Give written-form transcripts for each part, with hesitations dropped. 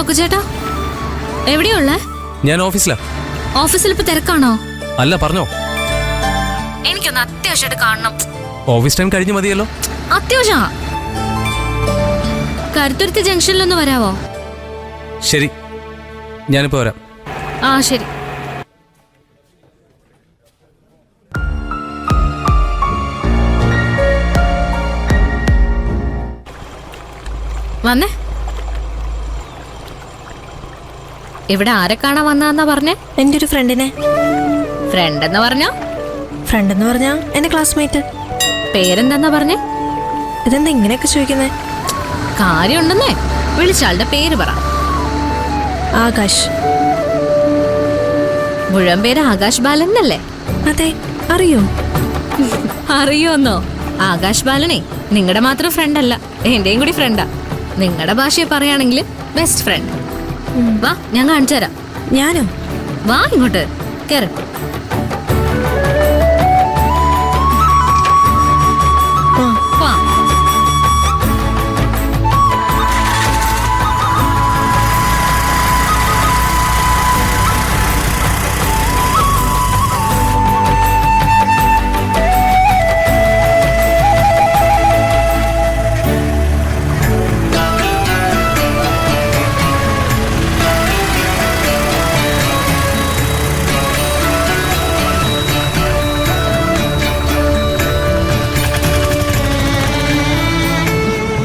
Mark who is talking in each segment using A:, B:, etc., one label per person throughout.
A: ചാക്കോച്ചേട്ടാ എവിടെയുള്ള?
B: ഞാൻ ഓഫീസിലാ.
A: ഓഫീസിൽ ഇപ്പൊ തിരക്കാണോ?
B: അല്ല, പറഞ്ഞോ.
A: എനിക്കൊന്ന് അത്യാവശ്യമായിട്ട് കാണണം.
B: ഓഫീസ് ടൈം കഴിഞ്ഞ് മതിയല്ലോ.
A: അത്യാവശ്യമാ. കരുത്തുരുത്തി ജംഗ്ഷനിലൊന്ന് വരാവോ?
B: ശരി, ഞാനിപ്പോ വരാം.
A: ആ ശരി. വന്നേ. ഇവിടെ ആരെ കാണാൻ വന്നാ പറഞ്ഞേ?
C: എന്റെ ഒരു ഫ്രണ്ടിനെ.
A: ഫ്രണ്ട് എന്ന് പറഞ്ഞോ?
C: ഫ്രണ്ട് എന്ന് പറഞ്ഞാ എന്റെ ക്ലാസ്മേറ്റ്.
A: പേരെന്താ പറഞ്ഞേ?
C: ഇതെന്താ ഇങ്ങനെയൊക്കെ ചോദിക്കുന്നേ?
A: കാര്യമുണ്ടെന്നേ. വിളിച്ചാളുടെ പേര് പറ.
C: ആകാശ്.
A: മുഴുവൻ പേര് ആകാശ് ബാലൻ എന്നല്ലേ?
C: അതെ. അറിയോ?
A: അറിയോന്നോ? ആകാശ് ബാലനെ നിങ്ങളുടെ മാത്രം ഫ്രണ്ട് അല്ല, എന്റെയും കൂടി ഫ്രണ്ടാ. നിങ്ങളുടെ ഭാഷയെ പറയുകയാണെങ്കിൽ ബെസ്റ്റ് ഫ്രണ്ട്. വാ, ഞാൻ കാണിച്ചു തരാം.
C: ഞാനോ?
A: വാ ഇങ്ങോട്ട് കേറ്. വാ.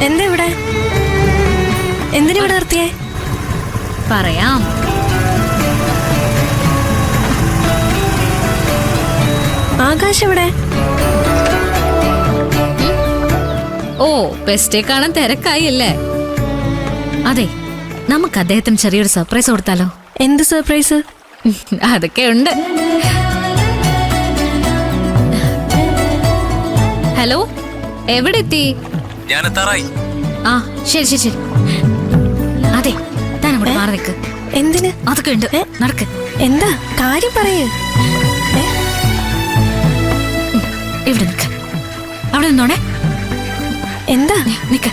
C: എന്താ ഇവിടെ? എന്തിനിവിടെ നിർത്തിയേ?
A: പറയാം.
C: ആകാശ് എവിടെ?
A: ഓ, ബെസ്റ്റേ കാണാൻ തിരക്കായി അല്ലേ? അതെ, നമുക്ക് അദ്ദേഹത്തിന് ചെറിയൊരു സർപ്രൈസ് കൊടുത്താലോ?
C: എന്ത് സർപ്രൈസ്?
A: അതൊക്കെ ഉണ്ട്. ഹലോ, എവിടെ എത്തി?
B: ഞാൻ എത്താറായി.
A: ആ ശരി ശരി ശരി. അതെ, താൻ അങ്ങോട്ട് മാറി നിൽക്ക്.
C: എന്തിന്?
A: അതൊക്കെ ഉണ്ട്, നടക്ക്.
C: എന്താ കാര്യം പറയേ?
A: ഇവിടെ നിൽക്ക്. അവിടെ നിന്നോണേ.
C: എന്താ?
A: നിൽക്ക്.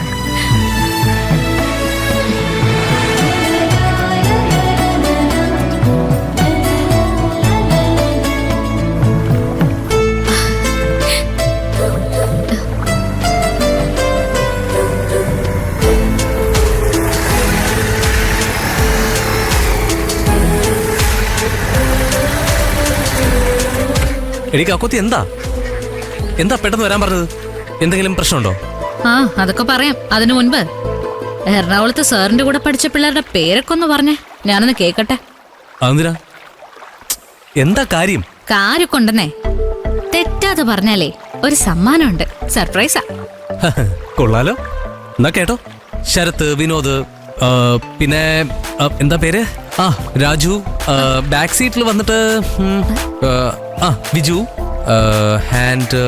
B: എനിക്ക് അക്കൊത്തി എന്താ പെട്ടെന്ന് വരാൻ പറഞ്ഞത്? എന്തെങ്കിലും പ്രശ്നമുണ്ടോ?
A: ആ, അതൊക്കെ പറയാം. അതിനു മുൻപ് എറണാകുളത്ത് സാറിന്റെ കൂടെ പഠിച്ച പിള്ളേരുടെ പേരൊക്കെ ഒന്ന് പറഞ്ഞേ, ഞാനൊന്ന് കേക്കട്ടെ.
B: അതെന്തിനാ? എന്താ കാര്യം?
A: കാര്യമൊക്കെ ഉണ്ടെന്നേ. തെറ്റാതെ പറഞ്ഞാലേ ഒരു സമ്മാനമുണ്ട്. സർപ്രൈസാ.
B: കൊള്ളാലോ. എന്നാ കേട്ടോ. ശരത്ത്, വിനോദ്, പിന്നെ എന്താ പേര്? ആ, രാജു. ബാക്ക് സീറ്റിൽ വന്നിട്ട് വിജു ആൻഡ്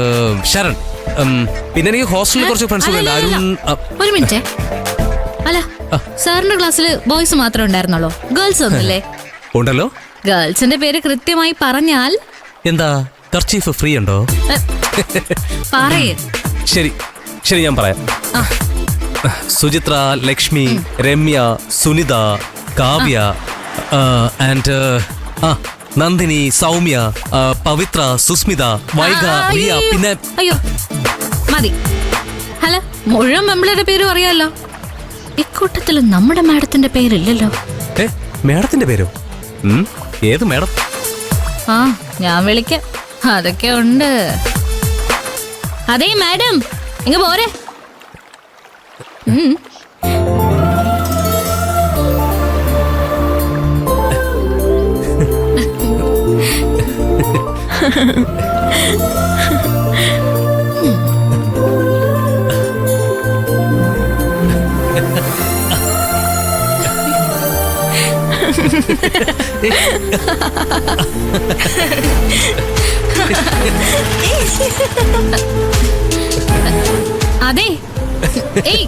B: ശരൺ. പിന്നെ എനിക്ക് ഹോസ്റ്റലിൽ കുറച്ച് ഫ്രണ്ട്സ് ഉണ്ട്. അരുൺ.
A: ഒരു മിനിറ്റ്. അല്ല, സാറിന്റെ ക്ലാസ്സിൽ ബോയ്സ് മാത്രമേ ഉണ്ടായിരുന്നുള്ളൂ, ഗേൾസ് ഒന്നുമില്ലേ?
B: ഉണ്ടല്ലോ.
A: ഗേൾസിന്റെ പേര് കൃത്യമായി പറഞ്ഞാൽ
B: എന്താ? കർച്ചീഫ് ഫ്രീ ഉണ്ടോ?
A: പറയേ.
B: ശരി ശരി, ഞാൻ പറയാം. സുചിത്ര, ലക്ഷ്മി, രമ്യ, സുനിത, കാവ്യ ആൻഡ് നന്ദിനി, സൗമ്യ, പവിത്ര, സുസ്മിത, വൈഗ, റിയ. പിന്നെ
A: അയ്യോ മതി. ഹലോ, മുഴുവൻ മെമ്പളുടെ പേരും അറിയാലോ. ഇക്കൂട്ടത്തിൽ നമ്മുടെ മാഡത്തിന്റെ പേരില്ലല്ലോ.
B: മേഡത്തിന്റെ പേരോ? ഏത് മേഡം?
A: ആ, ഞാൻ വിളിക്കാം. അതൊക്കെ ഉണ്ട്. അതെ മാഡം, ഇങ്ങ് പോരെ. അതെ, ഏയ്,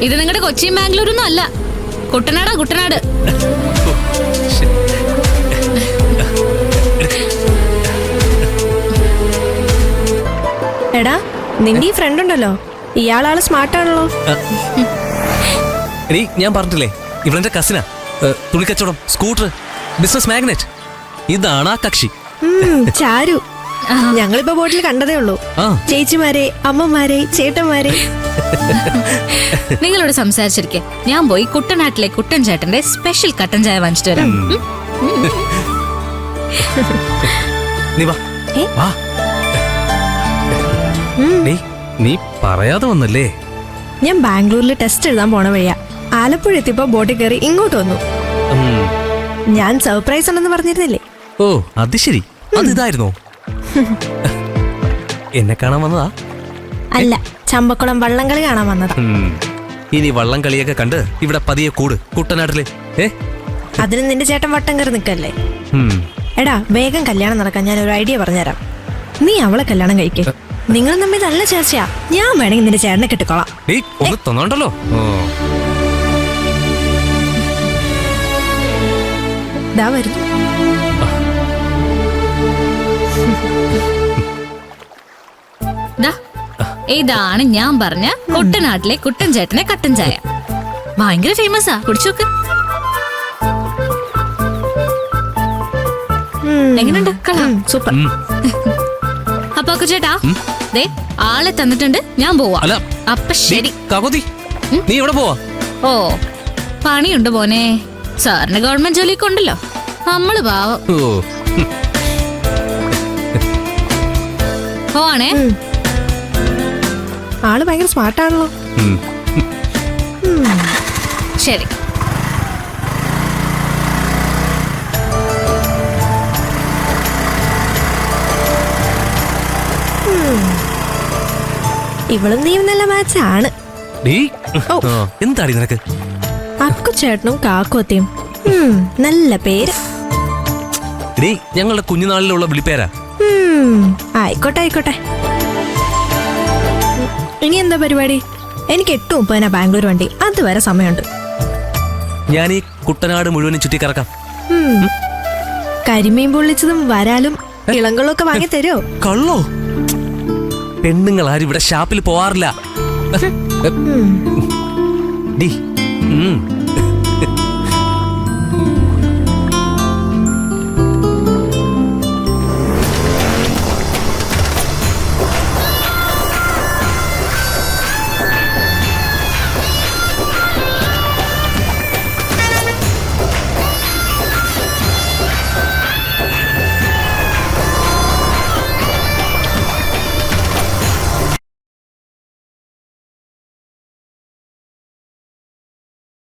A: ഇത് നിങ്ങളുടെ കൊച്ചിയും ബാംഗ്ലൂരൊന്നും അല്ല, കുട്ടനാടാ, കുട്ടനാട്.
C: എടാ, നിന്റെ ഈ ഫ്രണ്ട് ഉണ്ടല്ലോ, ഇയാളാള് സ്മാർട്ടാണല്ലോ.
B: എടീ ഞാൻ പറഞ്ഞിട്ടില്ലേ ഇവളെന്റെ കസിനാ. തുണിക്കച്ചവടം, സ്കൂട്ടർ, ബിസിനസ് മാഗ്നറ്റ്. ഇതാണ് ആ കക്ഷി.
C: ചാരു, ഞങ്ങളിപ്പോ ബോട്ടിൽ കണ്ടതേ ഉള്ളൂ.
B: ആ
C: ചേച്ചിമാരെ, അമ്മമാരെ, ചേട്ടന്മാരെ.
A: നിങ്ങളോട് സംസാരിച്ചിരിക്കെ ഞാൻ പോയി കുട്ടനാട്ടിലെ കുട്ടൻ ചേട്ടന്റെ സ്പെഷ്യൽ കട്ടൻ ചായ വാങ്ങിച്ചിട്ട് വരാം.
B: നീ വാ
C: ഏ?
B: വാ. ഡേയ്, നീ പറയാതെ വന്നല്ലേ?
C: ഞാൻ ബാംഗ്ലൂരിൽ ടെസ്റ്റ് എഴുതാൻ പോണ വഴിയാ. ആലപ്പുഴ എത്തിയപ്പോ ബോട്ടിൽ കയറി ഇങ്ങോട്ട് വന്നു.
B: ഉം.
C: ഞാൻ സർപ്രൈസ് ഉണ്ടെന്ന് പറഞ്ഞിരുന്നില്ലേ?
B: ഓ അത് ശരി, അത് ഇതായിരുന്നോ? എന്നെ കാണാൻ വന്നതാ?
C: അല്ല, ചമ്പക്കുളം വള്ളംകളി കാണാൻ വന്നതാ.
B: ഇനി വള്ളം കളിയൊക്കെ കണ്ട് ഇവിടെ പതിയെ കൂട് കുട്ടനാട്ടില്.
C: അതിന് നിന്റെ ചേട്ടൻ വട്ടം കയറി നിൽക്കല്ലേ?
B: ഉം.
C: എടാ, വേഗം കല്യാണം നടക്കാൻ ഞാൻ ഒരു ഐഡിയ പറഞ്ഞുതരാം. നീ അവളെ കല്യാണം കഴിക്കേ. നിങ്ങൾ തമ്മിൽ നല്ല ചേർച്ചയാ. ഞാൻ വേണമെങ്കിൽ നിന്റെ ചേട്ടനെ കെട്ടിക്കോളാം.
B: ഡേയ്, ഒന്ന് തന്നോണ്ടല്ലോ.
C: ദാ വരുന്നു.
A: ദാ, ഇതാണ് ഞാൻ പറഞ്ഞ കുട്ടനാട്ടിലെ കുട്ടൻ ചേട്ടനെ കട്ടൻ ചായ. ഭയങ്കര ഫേമസാ, കുടിച്ചോക്ക്. എങ്ങനെയുണ്ട്? കളാം.
C: സൂപ്പർ.
A: അപ്പൊ ചേട്ടാ, ദേ ആളെ തന്നിട്ടുണ്ട്, ഞാൻ പോവാ.
B: അല്ല,
A: അപ്പൊ ശരി.
B: കാകോതി, നീ എവിടെ പോവാ?
A: ഓ, പണിയുണ്ട് പോനെ. സാറിന് ഗവൺമെന്റ് ജോലിയൊക്കെ ഉണ്ടല്ലോ, നമ്മള് പാവം.
B: ഓ,
A: പോവാണേ.
C: ആള് ഭയങ്കര സ്മാർട്ടാണല്ലോ.
A: ശരി.
C: ഇവളും നീയും നല്ല മാച്ചാണ്.
B: ഡേയ്, എന്താടി നിനക്ക്?
C: അക്കു ചേട്ടനും കാക്കോത്തിയും. നല്ല പേര്.
B: ഡേയ്, ഞങ്ങളുടെ കുഞ്ഞുനാളിലുള്ള വിളിപ്പേരാ.
C: ആയിക്കോട്ടെ ആയിക്കോട്ടെ. ഇനി എന്താ പരിപാടി? എനിക്ക് 8:30 ബാംഗ്ലൂർ വണ്ടി. അതുവരെ സമയമുണ്ട്.
B: ഞാൻ ഈ കുട്ടനാട് മുഴുവനും ചുറ്റിക്കറക്കാം.
C: കരിമീൻ പൊള്ളിച്ചതും വരാലും ഇളങ്കളും ഒക്കെ വാങ്ങി തരുമോ?
B: കള്ളോ? പെണ്ണുങ്ങൾ ആരും ഇവിടെ ഷാപ്പിൽ പോവാറില്ല. ഡി